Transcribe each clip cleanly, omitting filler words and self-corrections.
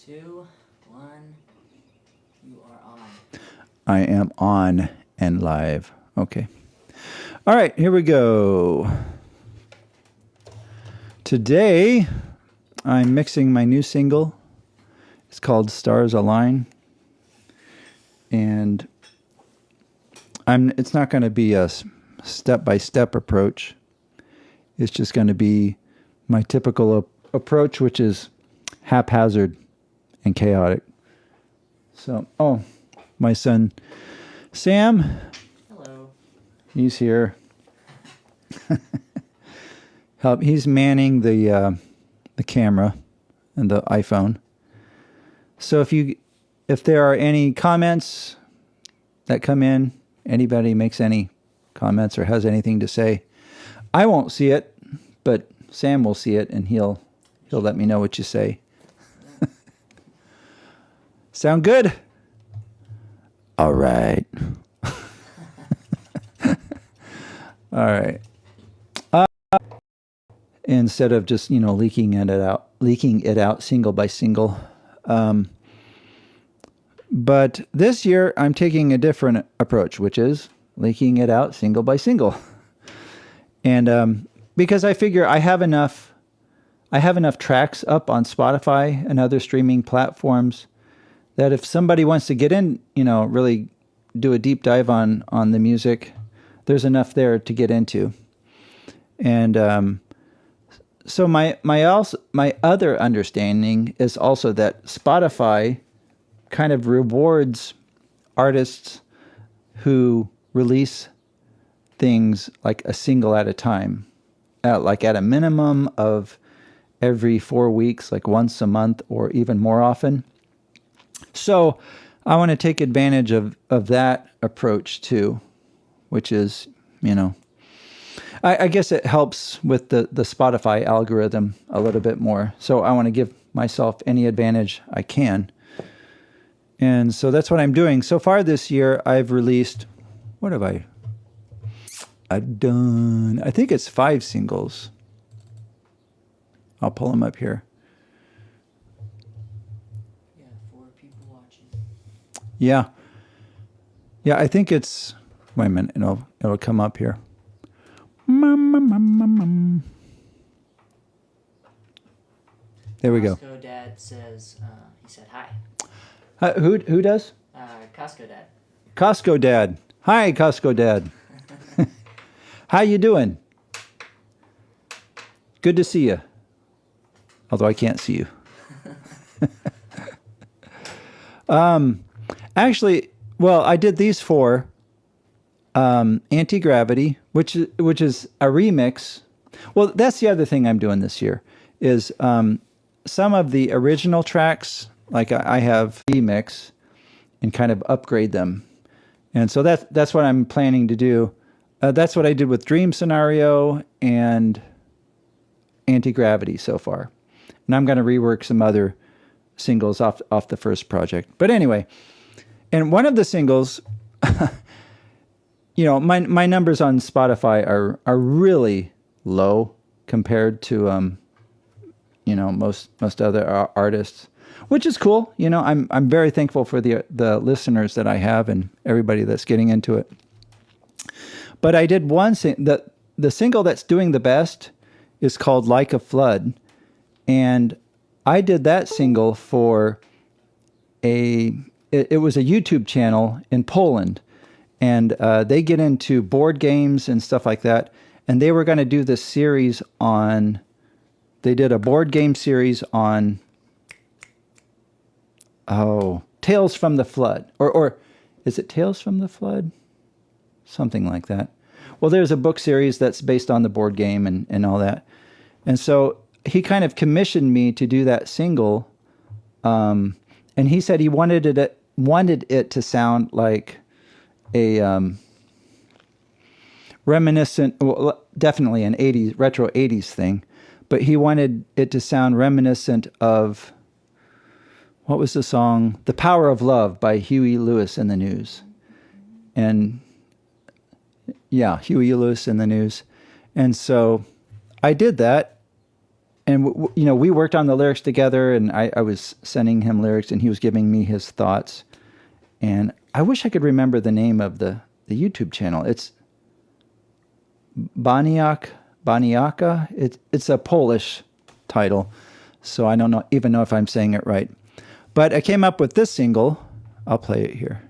2, 1. You are on. I am on and live. Okay. All right, here we go. Today, I'm mixing my new single. It's called Stars Align. And it's not going to be a step-by-step approach. It's just going to be my typical approach, which is haphazard and chaotic. So, my son Sam. Hello. He's here. He's manning the camera and the iPhone. So if there are any comments that come in, anybody makes any comments or has anything to say, I won't see it, but Sam will see it and he'll let me know what you say. Sound good? All right. All right. Instead of just, leaking it out single by single. But this year I'm taking a different approach, which is leaking it out single by single. And because I figure I have enough tracks up on Spotify and other streaming platforms that if somebody wants to get in, really do a deep dive on the music, there's enough there to get into. And so my other understanding is also that Spotify kind of rewards artists who release things like a single at a time, like at a minimum of every 4 weeks, like once a month or even more often. So I want to take advantage of that approach too, which is, I guess it helps with the Spotify algorithm a little bit more. So I want to give myself any advantage I can. And so that's what I'm doing. So far this year, I've released, what have I've done, I think it's 5 singles. I'll pull them up here. Yeah, 4 people watching. Yeah. Yeah, I think it's, wait a minute, it'll come up here. There we go. Costco Dad says, he said hi. Who does? Costco Dad. Costco Dad. Hi, Costco Dad. How you doing? Good to see you. Although I can't see you. Actually, well, I did these 4. Anti-Gravity, which is a remix. Well, that's the other thing I'm doing this year is some of the original tracks, like I have remix and kind of upgrade them. And so that's what I'm planning to do. That's what I did with Dream Scenario and Anti-Gravity so far. And I'm going to rework some other singles off the first project. But anyway, and one of the singles, my numbers on Spotify are really low compared to most other artists, which is cool. I'm very thankful for the listeners that I have and everybody that's getting into it. But I did one the single that's doing the best is called Like a Flood, and I did that single for it was a YouTube channel in Poland. And they get into board games and stuff like that. And they were going to do this series they did a board game series on, Tales from the Flood. Or is it Tales from the Flood? Something like that. Well, there's a book series that's based on the board game and all that. And so he kind of commissioned me to do that single. And he said he wanted it to sound like a reminiscent, well, definitely an retro 80s thing, but he wanted it to sound reminiscent of, what was the song? The Power of Love by Huey Lewis and the News. And yeah, Huey Lewis and the News. And so I did that, and we worked on the lyrics together, and I was sending him lyrics, and he was giving me his thoughts. And I wish I could remember the name of the YouTube channel. It's Baniaka. It's a Polish title, so I don't even know if I'm saying it right. But I came up with this single. I'll play it here.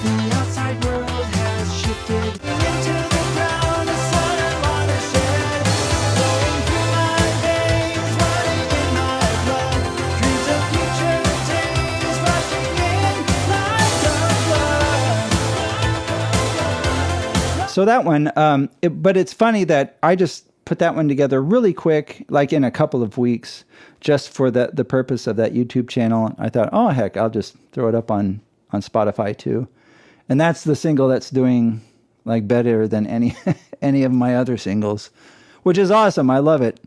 The outside world has shifted into the ground, a sudden watershed, flowing through my veins, running in my blood. Dreams of future days rushing in like a flood. So that one, but it's funny that I just put that one together really quick, like in a couple of weeks, just for the purpose of that YouTube channel. I thought, oh heck, I'll just throw it up on Spotify too. And that's the single that's doing like better than any any of my other singles, which is awesome. I love it.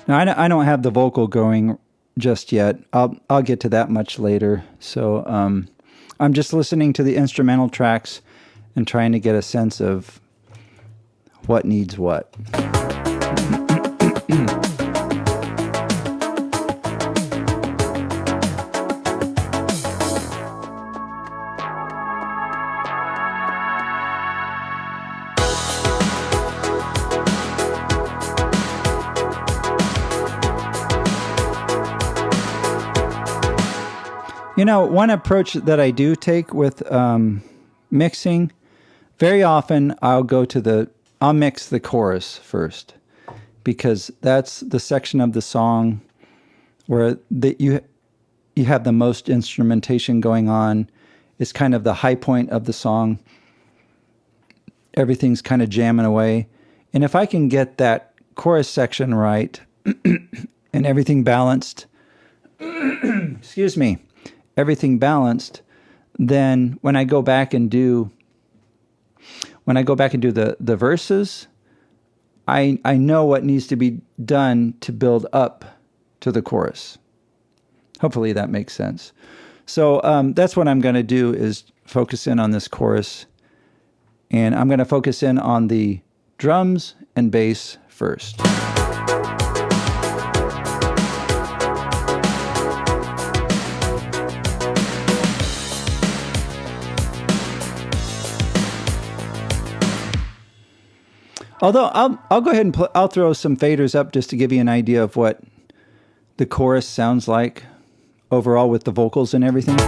Now, I don't have the vocal going just yet. I'll get to that much later. So I'm just listening to the instrumental tracks and trying to get a sense of what needs what. One approach that I do take with mixing, very often I'll mix the chorus first, because that's the section of the song where you have the most instrumentation going on. It's kind of the high point of the song. Everything's kind of jamming away. And if I can get that chorus section right and everything balanced, excuse me, everything balanced, then when I go back and do the verses, I know what needs to be done to build up to the chorus. Hopefully that makes sense. So that's what I'm going to do, is focus in on this chorus, and I'm going to focus in on the drums and bass first. Although I'll go ahead and I'll throw some faders up just to give you an idea of what the chorus sounds like overall with the vocals and everything.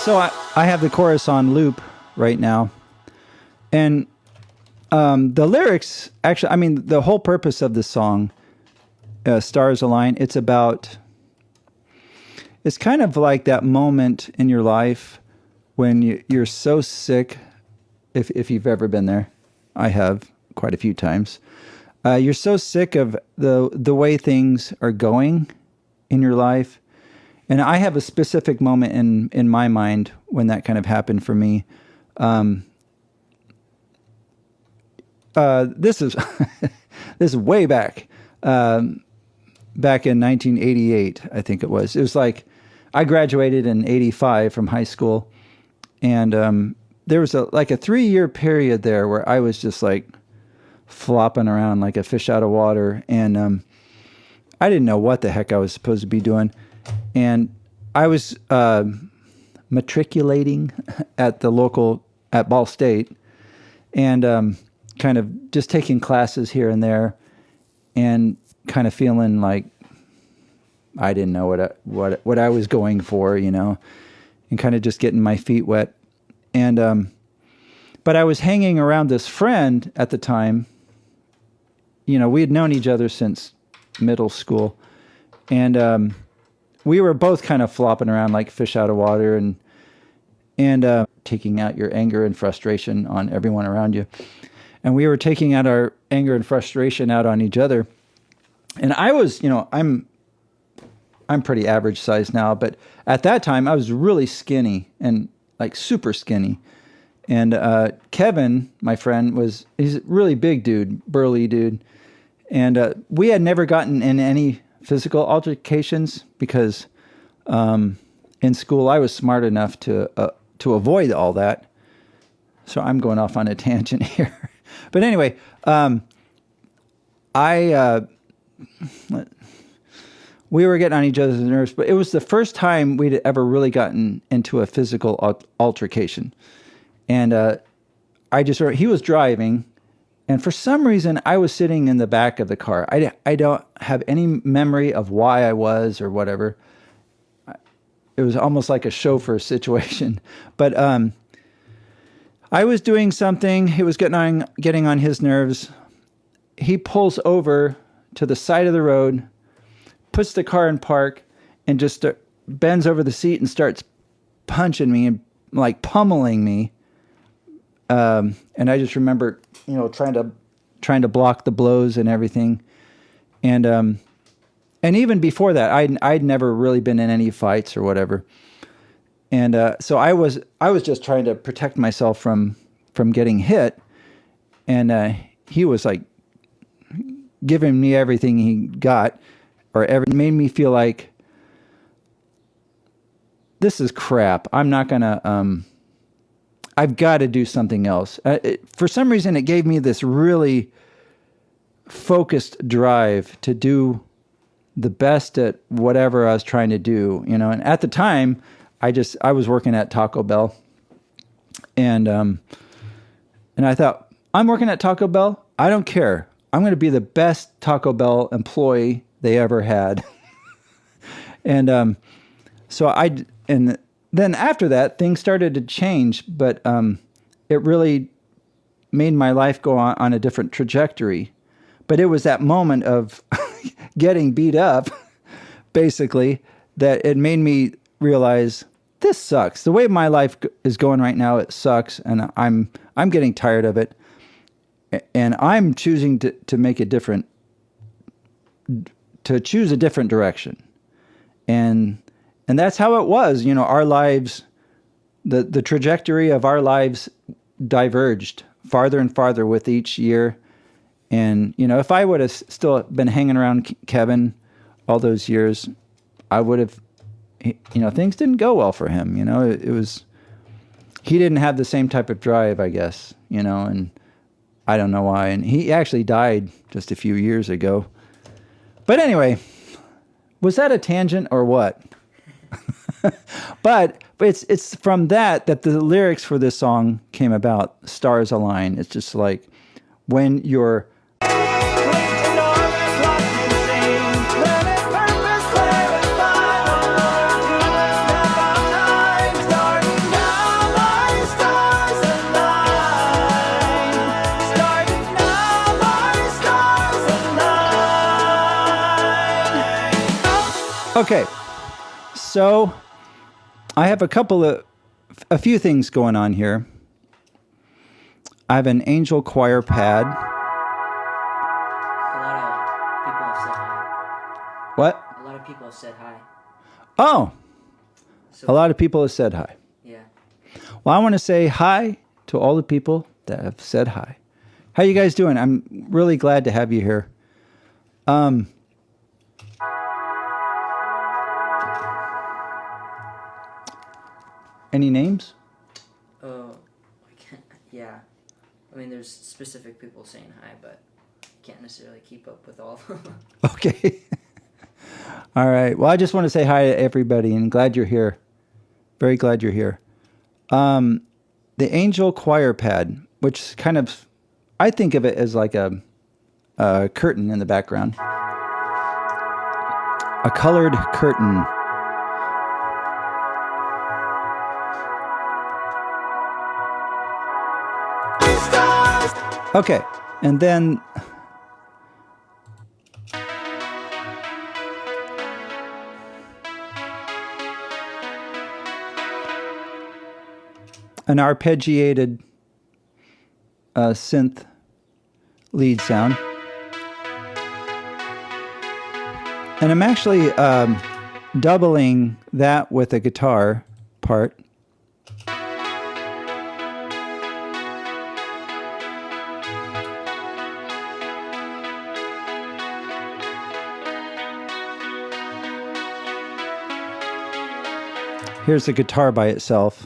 So I have the chorus on loop right now, and the lyrics, actually, I mean, the whole purpose of the song, Stars Align, it's kind of like that moment in your life when you're so sick, if you've ever been there. I have quite a few times. You're so sick of the way things are going in your life. And I have a specific moment in my mind when that kind of happened for me. This is this is way back in 1988, I think it was. It was like I graduated in 85 from high school, and there was a 3-year period there where I was just like flopping around like a fish out of water, and I didn't know what the heck I was supposed to be doing. And I was matriculating at Ball State, and kind of just taking classes here and there, and kind of feeling like I didn't know what I was going for, you know, and kind of just getting my feet wet. And but I was hanging around this friend at the time. You know, we had known each other since middle school, and we were both kind of flopping around like fish out of water, and taking out your anger and frustration on everyone around you. And we were taking out our anger and frustration out on each other. And I was, you know, I'm pretty average size now, but at that time I was really skinny and like super skinny. And Kevin, my friend, he's a really big dude, burly dude. And we had never gotten in any physical altercations because in school I was smart enough to avoid all that. So I'm going off on a tangent here. But anyway, we were getting on each other's nerves, but it was the first time we'd ever really gotten into a physical altercation. And he was driving, and for some reason I was sitting in the back of the car. I don't have any memory of why I was or whatever. It was almost like a chauffeur situation. But I was doing something. It was getting on his nerves. He pulls over to the side of the road, puts the car in park, and just bends over the seat and starts punching me and like pummeling me. And I just remember, you know, trying to block the blows and everything. And even before that, I'd never really been in any fights or whatever. And so I was just trying to protect myself from getting hit. And he was like giving me everything he got, made me feel like this is crap. I'm not gonna. I've got to do something else. For some reason, it gave me this really focused drive to do the best at whatever I was trying to do, you know. And at the time, I was working at Taco Bell, and I thought, I'm working at Taco Bell. I don't care. I'm going to be the best Taco Bell employee they ever had. And then after that, things started to change, but it really made my life go on a different trajectory. But it was that moment of getting beat up, basically, that it made me realize this sucks. The way my life is going right now, it sucks, and I'm getting tired of it, and I'm choosing to make a different, to choose a different direction, and that's how it was. You know, our lives, the trajectory of our lives diverged farther and farther with each year. And, you know, if I would have still been hanging around Kevin all those years, I would have, you know, things didn't go well for him. You know, he didn't have the same type of drive, I guess, you know, and I don't know why. And he actually died just a few years ago. But anyway, was that a tangent or what? But it's from that the lyrics for this song came about. Stars align. It's just like when you're okay. So I have a few things going on here. I have an Angel Choir pad. A lot of people have said hi. What? A lot of people have said hi. Oh, So, a lot of people have said hi. yeah. Well, I want to say hi to all the people that have said hi. How you guys doing? I'm really glad to have you here. Any names? Oh, I can't. Yeah. I mean, there's specific people saying hi, but I can't necessarily keep up with all of them. Okay. All right. Well, I just want to say hi to everybody and glad you're here. Very glad you're here. The Angel Choir pad, which kind of, I think of it as like a curtain in the background. A colored curtain. Okay, and then an arpeggiated synth lead sound. And I'm actually doubling that with a guitar part. Here's the guitar by itself.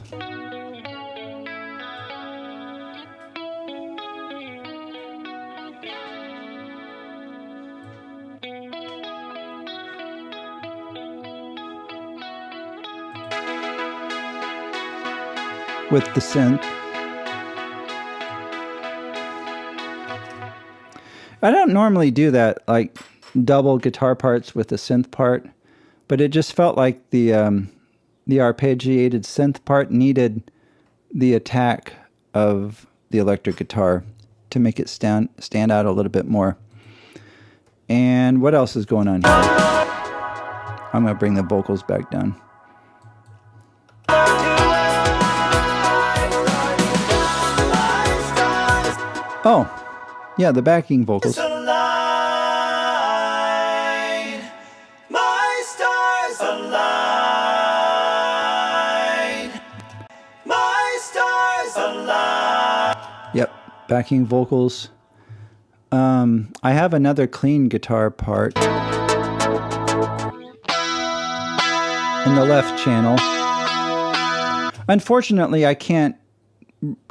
With the synth. I don't normally do that, like double guitar parts with the synth part, but it just felt like the arpeggiated synth part needed the attack of the electric guitar to make it stand out a little bit more. And what else is going on here? I'm going to bring the vocals back down. Oh, yeah, the backing vocals. Yep, backing vocals. I have another clean guitar part in the left channel. Unfortunately, I can't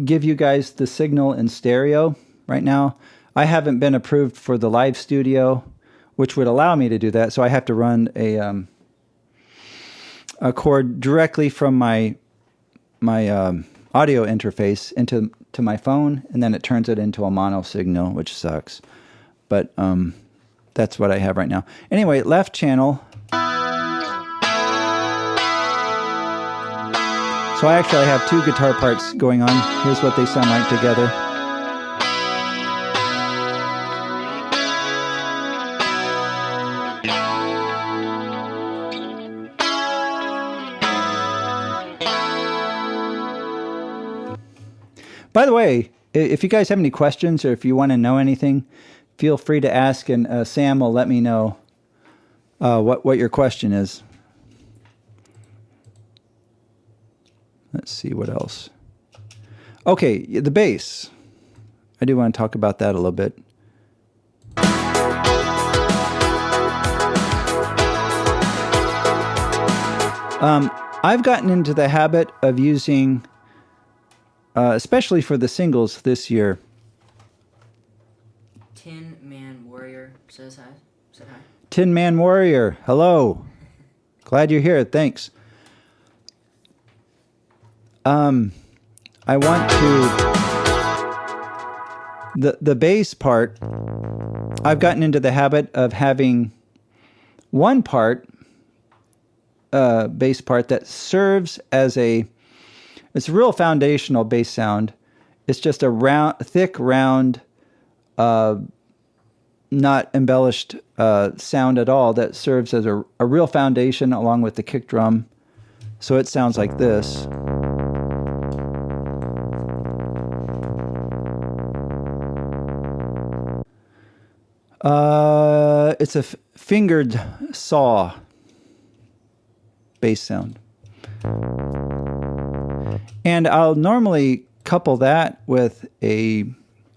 give you guys the signal in stereo right now. I haven't been approved for the live studio, which would allow me to do that. So I have to run a cord directly from my audio interface into my phone, and then it turns it into a mono signal, which sucks. But that's what I have right now. Anyway, left channel. So I actually have two guitar parts going on. Here's what they sound like together. By the way, if you guys have any questions or if you want to know anything, feel free to ask, and Sam will let me know what your question is. Let's see what else. Okay, the bass. I do want to talk about that a little bit. I've gotten into the habit of using, especially for the singles this year. Tin Man Warrior says hi. Said hi. Tin Man Warrior, hello. Glad you're here. Thanks. I want to the bass part. I've gotten into the habit of having one part, bass part that serves as it's a real foundational bass sound. It's just a thick, round, not embellished sound at all that serves as a real foundation along with the kick drum. So it sounds like this. It's a fingered saw bass sound. And I'll normally couple that with a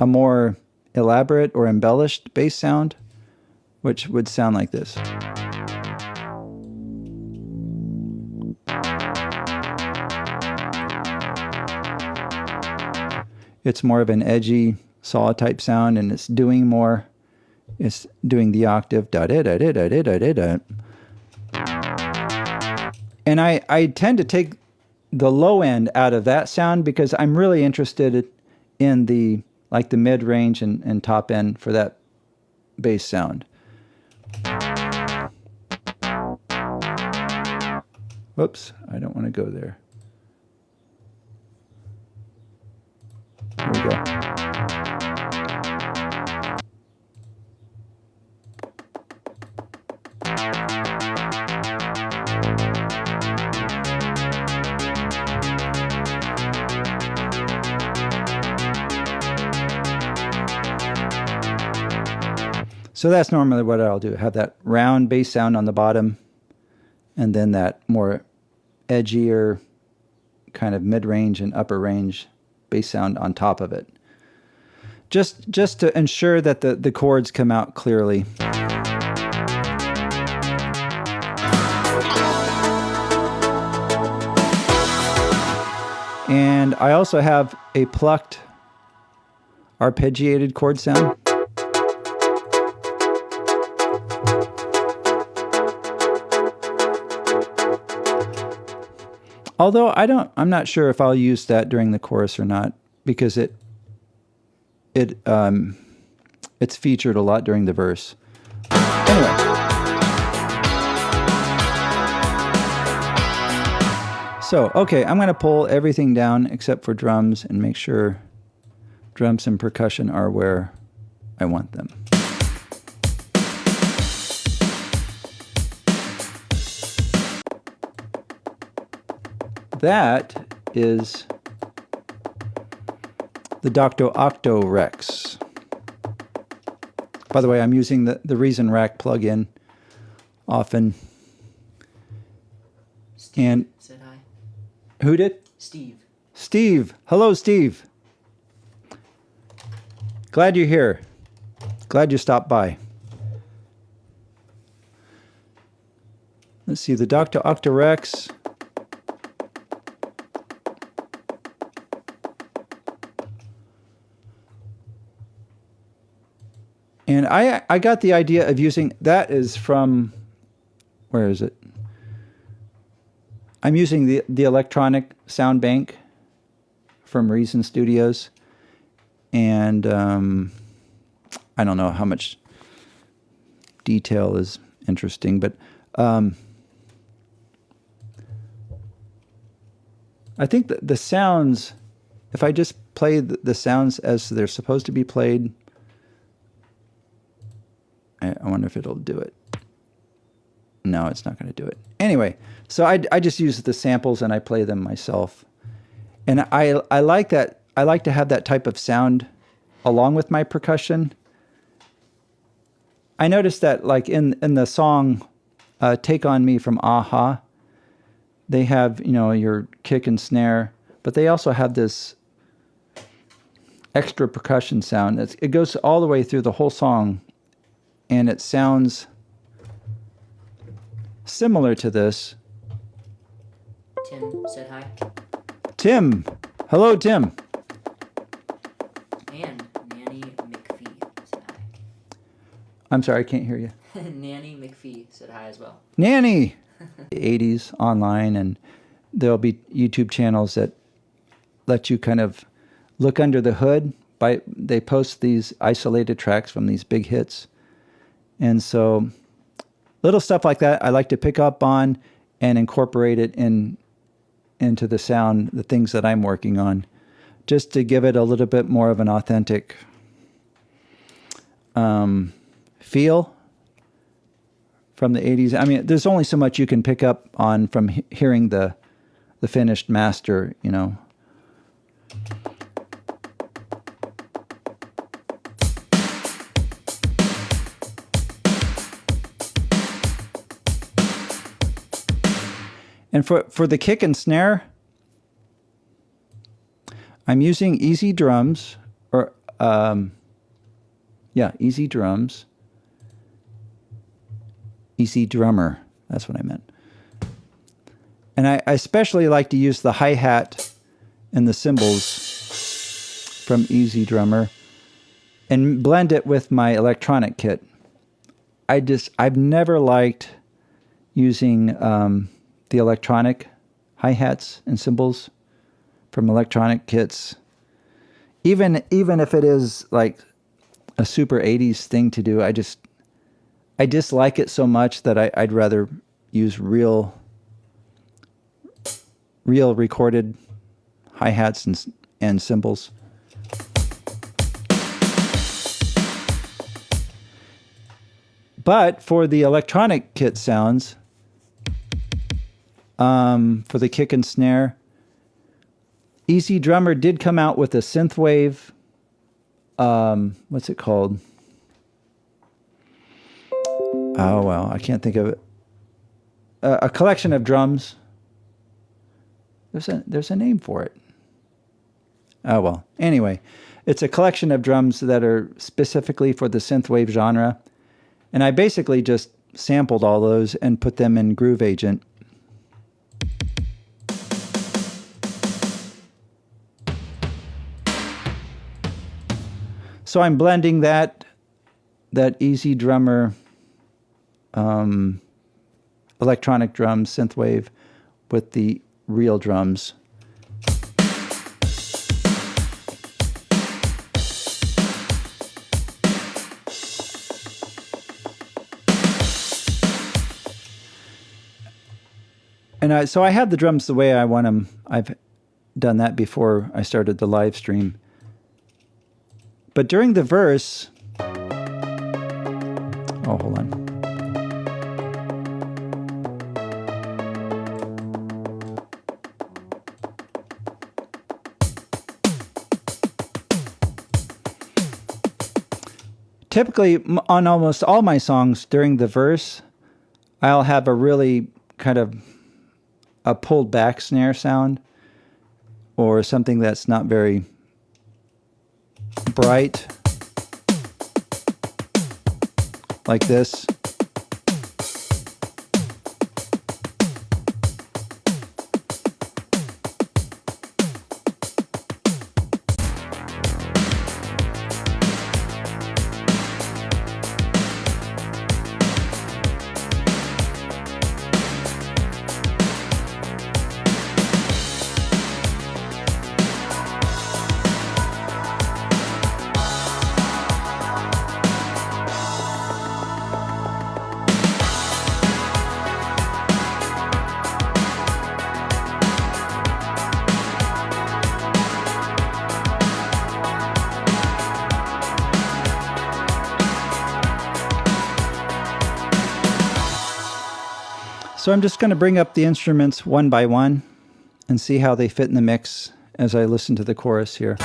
more elaborate or embellished bass sound, which would sound like this. It's more of an edgy saw type sound, and it's doing more. It's doing the octave da da da da da da da da. And I tend to take the low end out of that sound because I'm really interested in the like the mid range and top end for that bass sound. Whoops, I don't want to go there. Here we go. So that's normally what I'll do. Have that round bass sound on the bottom, and then that more edgier kind of mid-range and upper range bass sound on top of it. Just to ensure that the chords come out clearly. And I also have a plucked arpeggiated chord sound. Although I'm not sure if I'll use that during the chorus or not, because it's featured a lot during the verse. Anyway. So, okay, I'm going to pull everything down except for drums and make sure drums and percussion are where I want them. That is the Dr. Octo Rex. By the way, I'm using the Reason Rack plugin often. Steve and said hi. Who did? Steve. Steve. Hello, Steve. Glad you're here. Glad you stopped by. Let's see, the Dr. Octo Rex. And I got the idea of using, that is from, where is it? I'm using the electronic sound bank from Reason Studios. And I don't know how much detail is interesting, but I think the sounds, if I just play the sounds as they're supposed to be played, I wonder if it'll do it. No, it's not going to do it. Anyway, so I just use the samples and I play them myself. And I like that. I like to have that type of sound along with my percussion. I noticed that like in the song Take On Me from a-ha, they have, your kick and snare, but they also have this extra percussion sound. It goes all the way through the whole song. And it sounds similar to this. Tim said hi. Tim. Hello, Tim. And Nanny McPhee said hi. I'm sorry, I can't hear you. Nanny McPhee said hi as well. Nanny! 80s online, and there'll be YouTube channels that let you kind of look under the hood. They post these isolated tracks from these big hits. And so little stuff like that I like to pick up on and incorporate it into the sound, the things that I'm working on, just to give it a little bit more of an authentic feel from the 80s. I mean, there's only so much you can pick up on from hearing the finished master, And for the kick and snare, I'm using Easy Drums, Easy Drums. Easy Drummer, that's what I meant. And I especially like to use the hi-hat and the cymbals from Easy Drummer and blend it with my electronic kit. I've never liked using the electronic hi-hats and cymbals from electronic kits. even if it is like a super 80s thing to do, I dislike it so much that I'd rather use real recorded hi-hats and cymbals. But for the electronic kit sounds, for the kick and snare, EZdrummer did come out with a synthwave, what's it called? Oh, well, I can't think of it. A collection of drums. There's a name for it. Oh, well. Anyway, it's a collection of drums that are specifically for the synthwave genre. And I basically just sampled all those and put them in Groove Agent. So I'm blending that EZdrummer electronic drums, synthwave, with the real drums. And so I had the drums the way I want them. I've done that before I started the live stream. But during the verse, oh, hold on. Typically, on almost all my songs, during the verse, I'll have a really kind of a pulled back snare sound, or something that's not very bright, like this. So I'm just going to bring up the instruments one by one and see how they fit in the mix as I listen to the chorus here.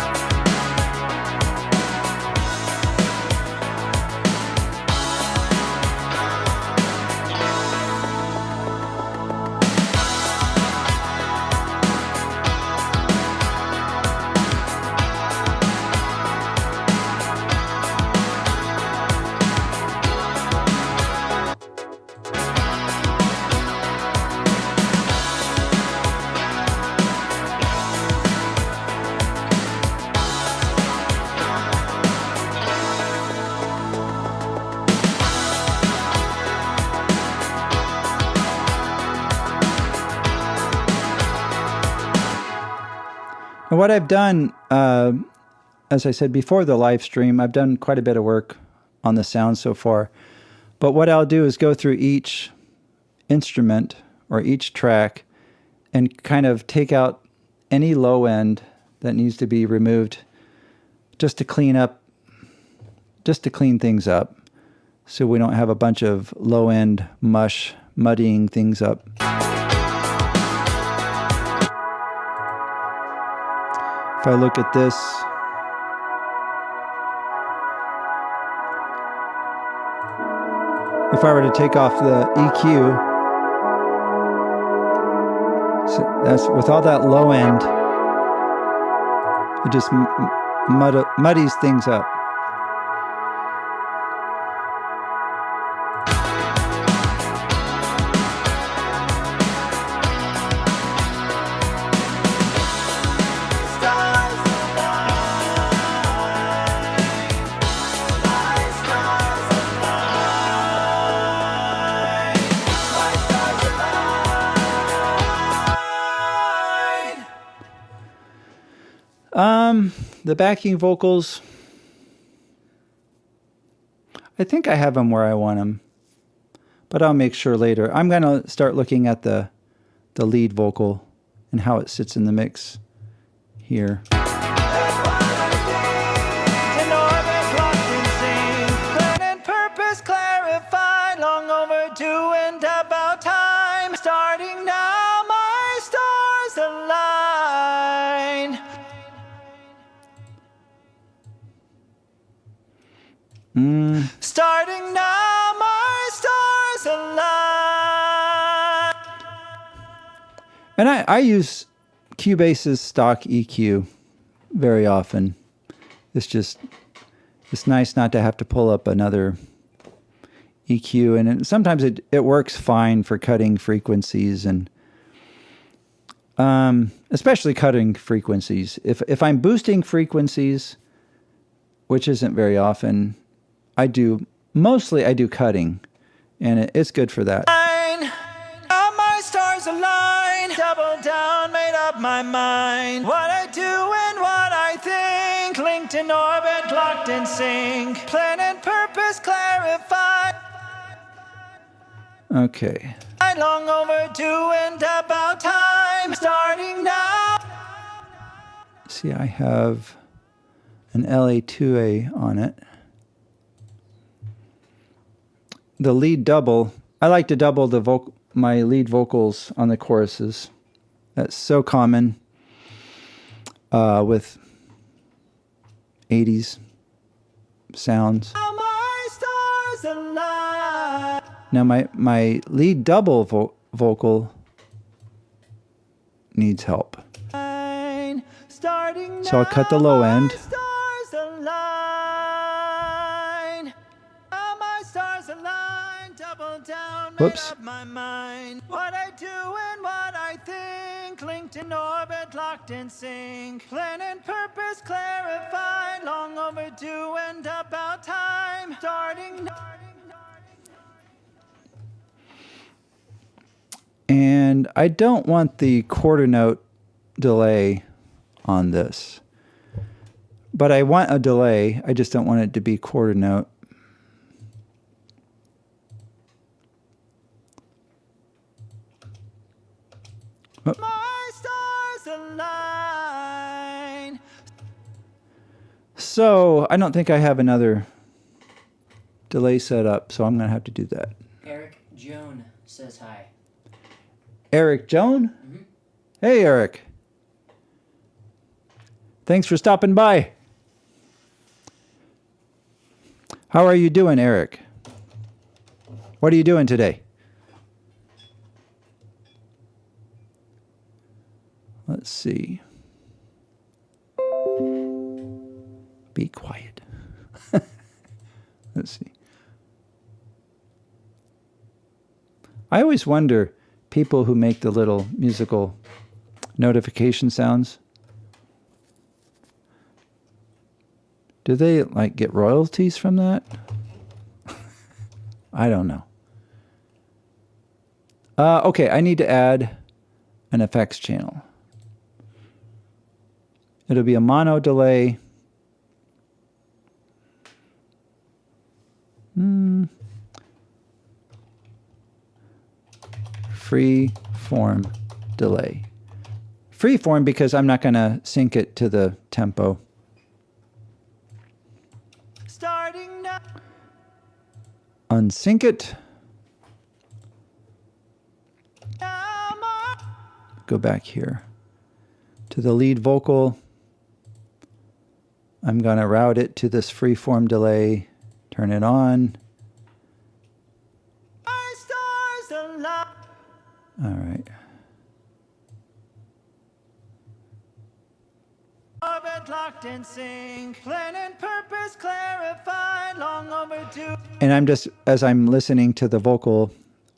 And what I've done, as I said before the live stream, I've done quite a bit of work on the sound so far. But what I'll do is go through each instrument or each track and kind of take out any low end that needs to be removed just to clean things up, so we don't have a bunch of low end mush muddying things up. If I look at this, if I were to take off the EQ, so that's with all that low end, it just muddies things up. The backing vocals, I think I have them where I want them, but I'll make sure later. I'm going to start looking at the lead vocal and how it sits in the mix here. Starting now, my stars align. And I use Cubase's stock EQ very often. It's nice not to have to pull up another EQ, and sometimes it works fine for cutting frequencies, and especially cutting frequencies. If I'm boosting frequencies, which isn't very often, I do cutting, and it's good for that. All my stars align, double down, made up my mind. What I do and what I think, linked in orbit, locked in sync. Planet purpose clarified. Okay. I long overdue and about time, starting now. See, I have an LA2A on it. The lead double, I like to double my lead vocals on the choruses. That's so common with 80s sounds. Now my lead double vocal needs help. So I'll cut the low end. Whoops. What I do and what I think, linked in orbit, locked in sync. Planet purpose clarified, long overdue and about time. Starting. And I don't want the quarter note delay on this, but I want a delay. I just don't want it to be quarter note. Oh. My stars align. So I don't think I have another delay set up, so I'm going to have to do that. Eric Joan says hi. Eric Joan? Mm-hmm. Hey, Eric. Thanks for stopping by. How are you doing, Eric? What are you doing today? Let's see. Be quiet. Let's see. I always wonder, people who make the little musical notification sounds, do they like get royalties from that? I don't know. Okay, I need to add an effects channel. It'll be a mono delay. Free form delay. Free form because I'm not going to sync it to the tempo. Starting now. Unsync it. Go back here to the lead vocal. I'm going to route it to this freeform delay. Turn it on. All right. And I'm just, as I'm listening to the vocal,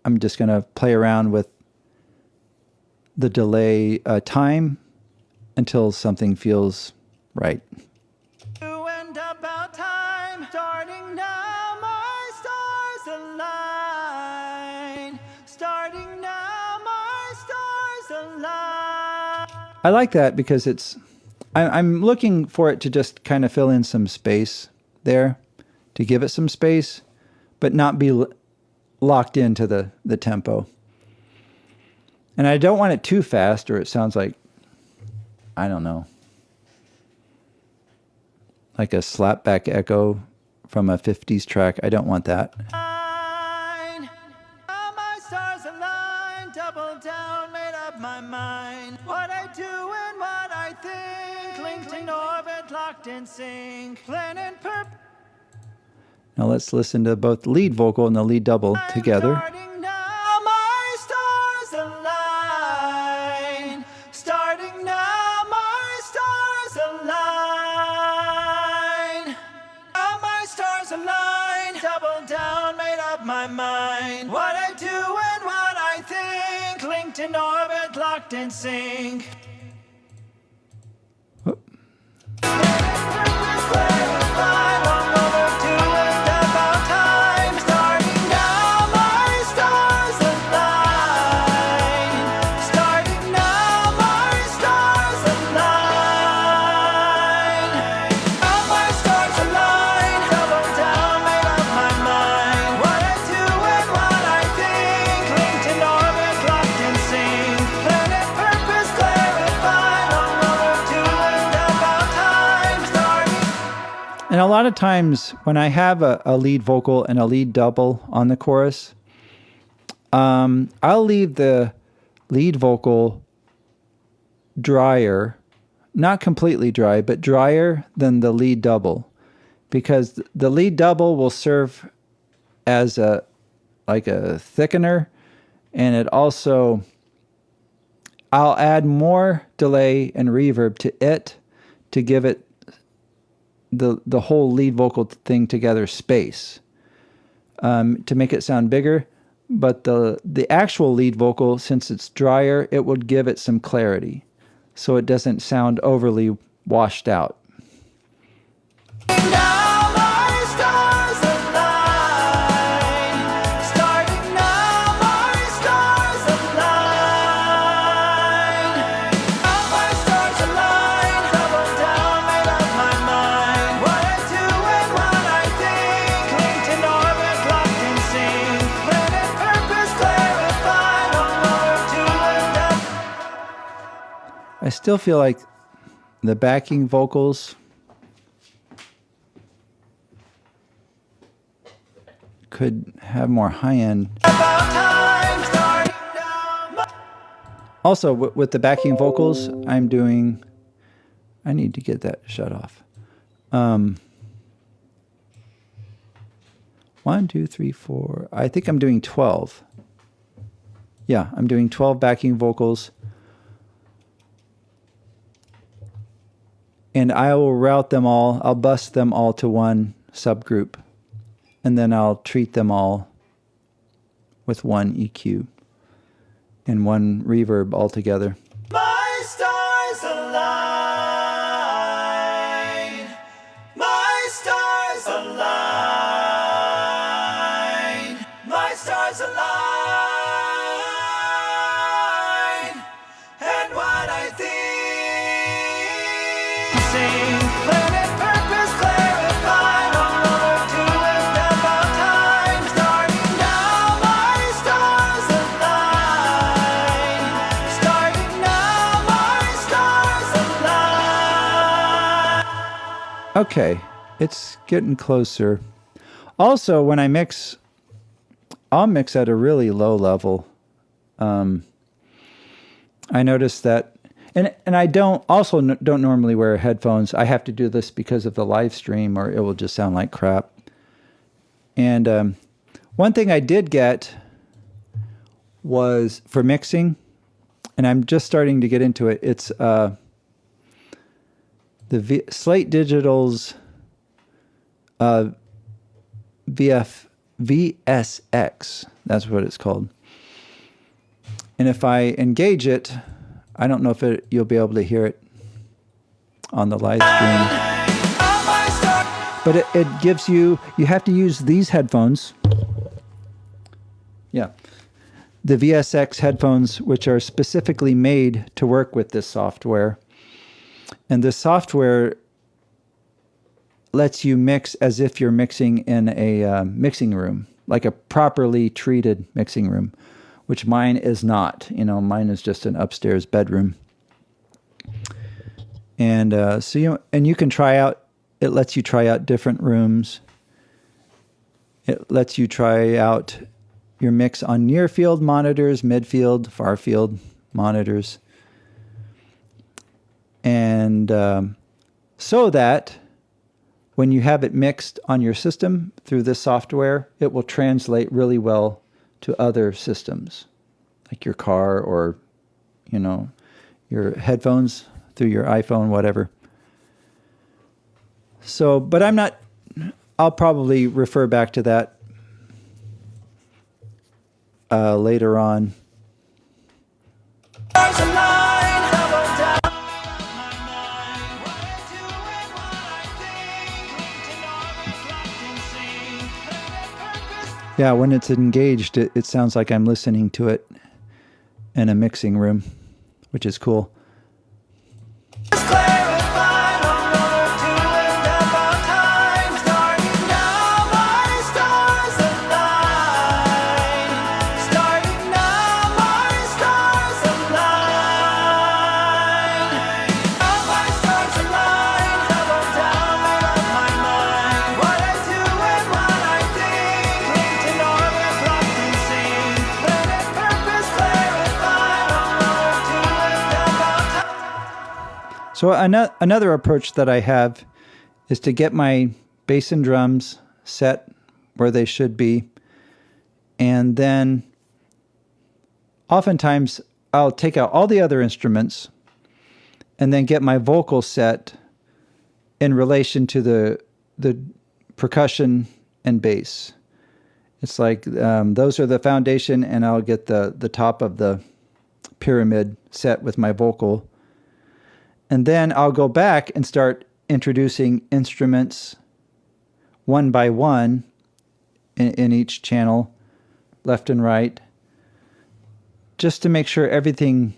I'm just going to play around with the delay time until something feels right. I like that because it's I'm looking for it to just kind of fill in some space there, to give it some space, but not be locked into the tempo. And I don't want it too fast or it sounds like, I don't know, like a slapback echo from a 50s track. I don't want that. My stars align, double down, made up my mind. What I do and what I think, linked in orbit, locked in sync, planet purpose. Now let's listen to both the lead vocal and the lead double together. Starting now, my stars align. Starting now, my stars align. Now my stars align. Double down, made up my mind. What I do and what I think, linked in orbit, locked in sync. And a lot of times when I have a lead vocal and a lead double on the chorus, I'll leave the lead vocal drier, not completely dry, but drier than the lead double, because the lead double will serve as a thickener, and it also, I'll add more delay and reverb to it to give it the whole lead vocal thing together space, to make it sound bigger. But the actual lead vocal, since it's drier, it would give it some clarity, so it doesn't sound overly washed out. I still feel like the backing vocals could have more high end. Also, with the backing vocals, I need to get that shut off. 1, 2, 3, 4. I think I'm doing 12. Yeah, I'm doing 12 backing vocals. And I will route them all, I'll bust them all to one subgroup. And then I'll treat them all with one EQ and one reverb altogether. My stars align. My stars align. My stars align. And what I think. Planet purpose clarified, on over to lift about time. Starting now, my stars align. Starting now, my stars align. Okay, it's getting closer. Also, when I mix, I'll mix at a really low level. I noticed that. And I don't normally wear headphones. I have to do this because of the live stream, or it will just sound like crap. And one thing I did get was for mixing, and I'm just starting to get into it. It's the Slate Digital's VSX. That's what it's called. And if I engage it, I don't know if you'll be able to hear it on the live stream. But it gives you have to use these headphones. Yeah. The VSX headphones, which are specifically made to work with this software. And the software lets you mix as if you're mixing in a mixing room, like a properly treated mixing room, which mine is not. Mine is just an upstairs bedroom. And you can try out. It lets you try out different rooms. It lets you try out your mix on near field monitors, midfield, far field monitors. And so that when you have it mixed on your system through this software, it will translate really well to other systems, like your car or, your headphones through your iPhone, whatever. So, but I'll probably refer back to that later on. Stars align, double down. My mind, what I do and what I think. Linked in orbit, locked in sync. Purpose. Yeah, when it's engaged, it sounds like I'm listening to it in a mixing room, which is cool. Clarified on over to and about time. Starting now, my stars align. Starting now, my stars align. Now my stars align. Double down, made up my mind. What I do and what I think. Linked in orbit, locked in sync. Planet purpose clarified on over to and about time. So another approach that I have is to get my bass and drums set where they should be. And then oftentimes I'll take out all the other instruments and then get my vocal set in relation to the percussion and bass. It's like those are the foundation, and I'll get the top of the pyramid set with my vocal. And then I'll go back and start introducing instruments one by one in each channel, left and right, just to make sure everything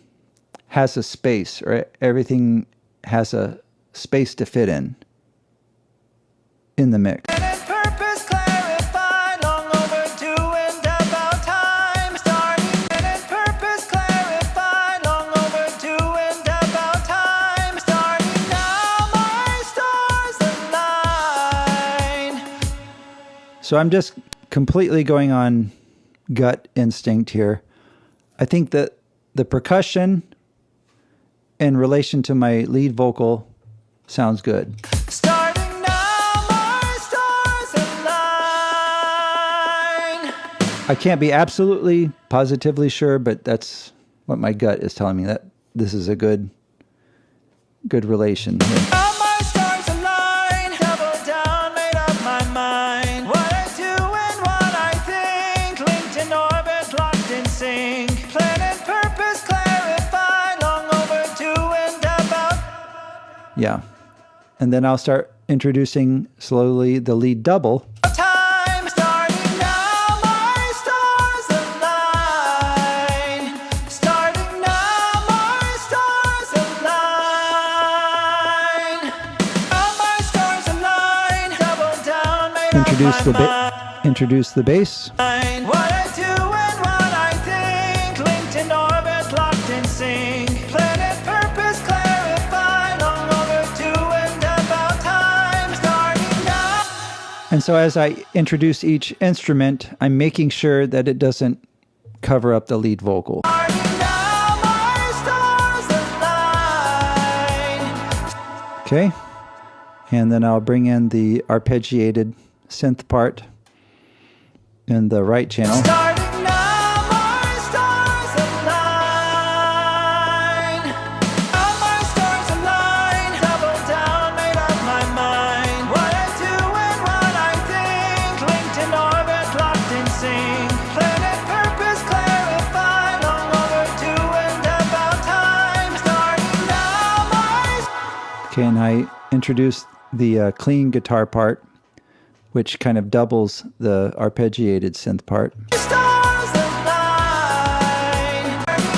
has a space, or everything has a space to fit in the mix. Planet purpose clarified, long overdue and about time. Starting planet purpose clarified, long overdue and about time. Starting now, my stars align. So I'm just completely going on gut instinct here. I think that the percussion in relation to my lead vocal sounds good. Starting now, my stars align. I can't be absolutely positively sure, but that's what my gut is telling me, that this is a good relation here. Now my stars align. Double down, made up my mind. What I do and what I think. Linked in orbit, locked in sync. Planet purpose clarified, long overdue and about. Yeah. And then I'll start introducing slowly the lead double. Time. Starting now, my stars align. Starting now, my stars align. Now my stars align. Double down, made up Introduce the bass. mind. What I do and what I think. Linked in orbit, locked in sync. Planet purpose clarified, long overdue and about time. Starting now. And so as I introduce each instrument, I'm making sure that it doesn't cover up the lead vocal. Starting now, my stars align. Okay. And then I'll bring in the arpeggiated synth part in the right channel. Starting now, my stars align. Now my stars align. Double down, made up my mind. What I do and what I think. Linked in orbit, locked in sync. Planet purpose clarified, long overdue and about time. Starting now, my Okay, and I introduce the clean guitar part, which kind of doubles the arpeggiated synth part. stars align.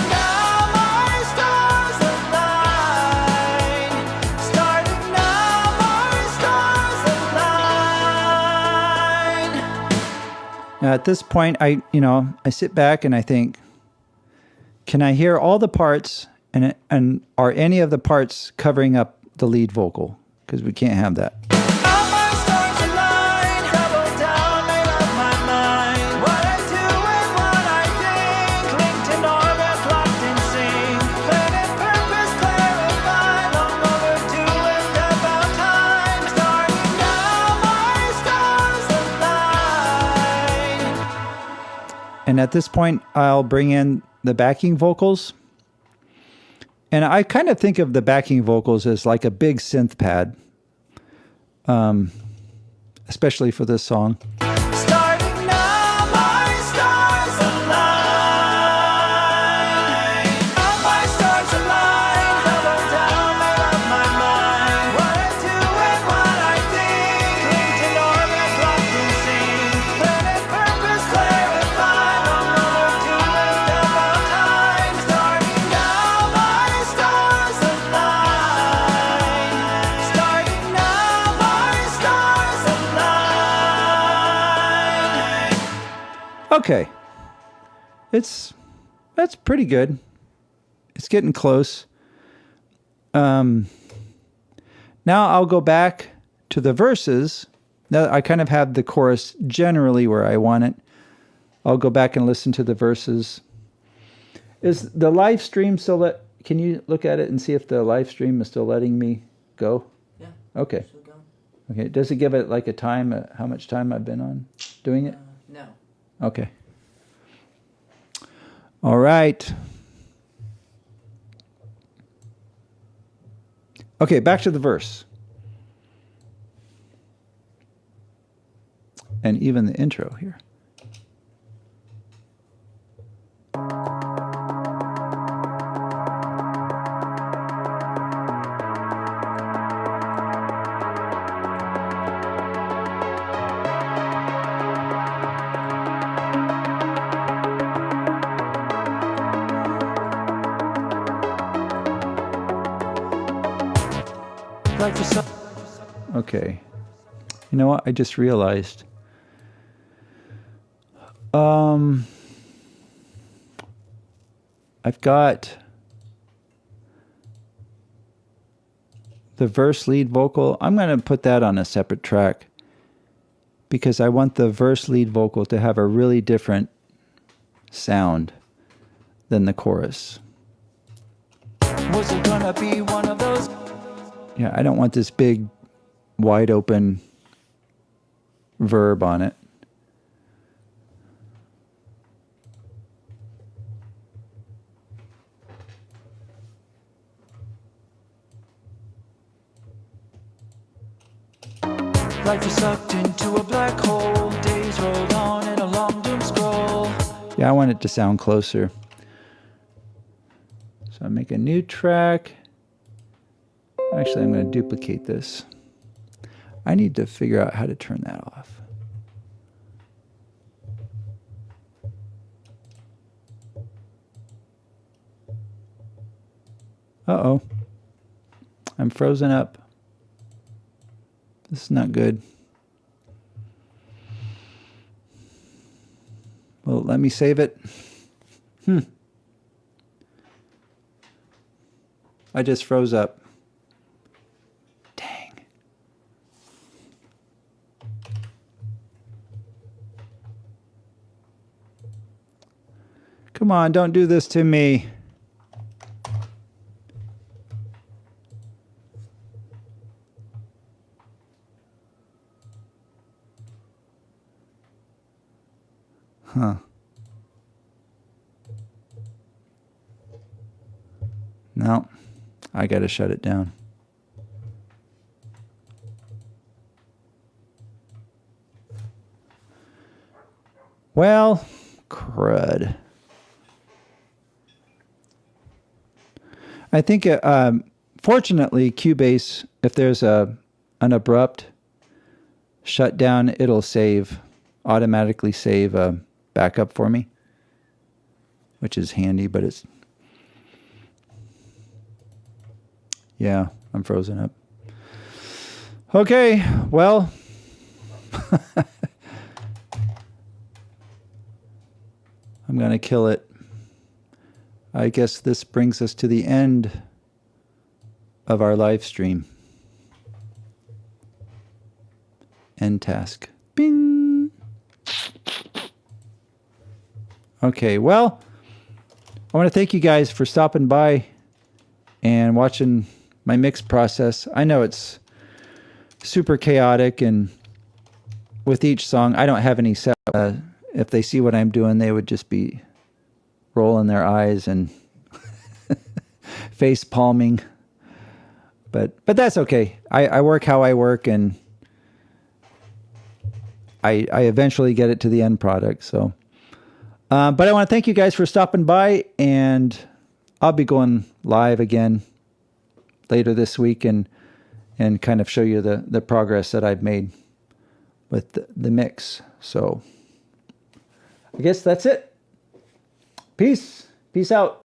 Now my stars align. Now, at this point, I sit back and I think, can I hear all the parts, and are any of the parts covering up the lead vocal? Because we can't have that. All my stars align, double down, made up my mind. What I do and what I think, linked in orbit, locked in sync. Planet purpose clarified, long overdue and about time. Starting now, my stars align. And at this point, I'll bring in the backing vocals. And I kind of think of the backing vocals as like a big synth pad, especially for this song. Starting now, my stars align. All my stars align, double down, made up my mind. What I do and what I think, linked in orbit, locked in sync. Planet purpose clarified, long overdue and about time. Starting now, my stars align. Starting now, my stars align. Okay. That's pretty good. It's getting close. Now I'll go back to the verses. Now I kind of have the chorus generally where I want it. I'll go back and listen to the verses. Is the live stream still can you look at it and see if the live stream is still letting me go? Yeah. Okay. Still going? Okay. Does it give it like a time, how much time I've been on doing it? No. Okay. All right. Okay, back to the verse. And even the intro here. Like the sun. Okay. You know what? I just realized. I've got the verse lead vocal. I'm going to put that on a separate track because I want the verse lead vocal to have a really different sound than the chorus. Was it gonna be one of those? Yeah, I don't want this big, wide open verb on it. Life is sucked into a black hole. Days roll on in a long doom scroll. Yeah, I want it to sound closer. So I make a new track. Actually, I'm going to duplicate this. I need to figure out how to turn that off. Uh-oh. I'm frozen up. This is not good. Well, let me save it. I just froze up. Dang. Come on, don't do this to me. Huh. No, I gotta shut it down. Well, crud. I think, fortunately, Cubase, if there's an abrupt shutdown, it'll automatically save a backup for me, which is handy, but it's, yeah, I'm frozen up. Okay, well, I'm going to kill it. I guess this brings us to the end of our live stream. End task. Bing. Okay, well, I want to thank you guys for stopping by and watching my mix process. I know it's super chaotic, and with each song, I don't have any set. If they see what I'm doing, they would just be rolling their eyes and face palming. But that's okay. I work how I work, and I eventually get it to the end product. So, but I want to thank you guys for stopping by, and I'll be going live again later this week and kind of show you the progress that I've made with the mix. So I guess that's it. Peace out.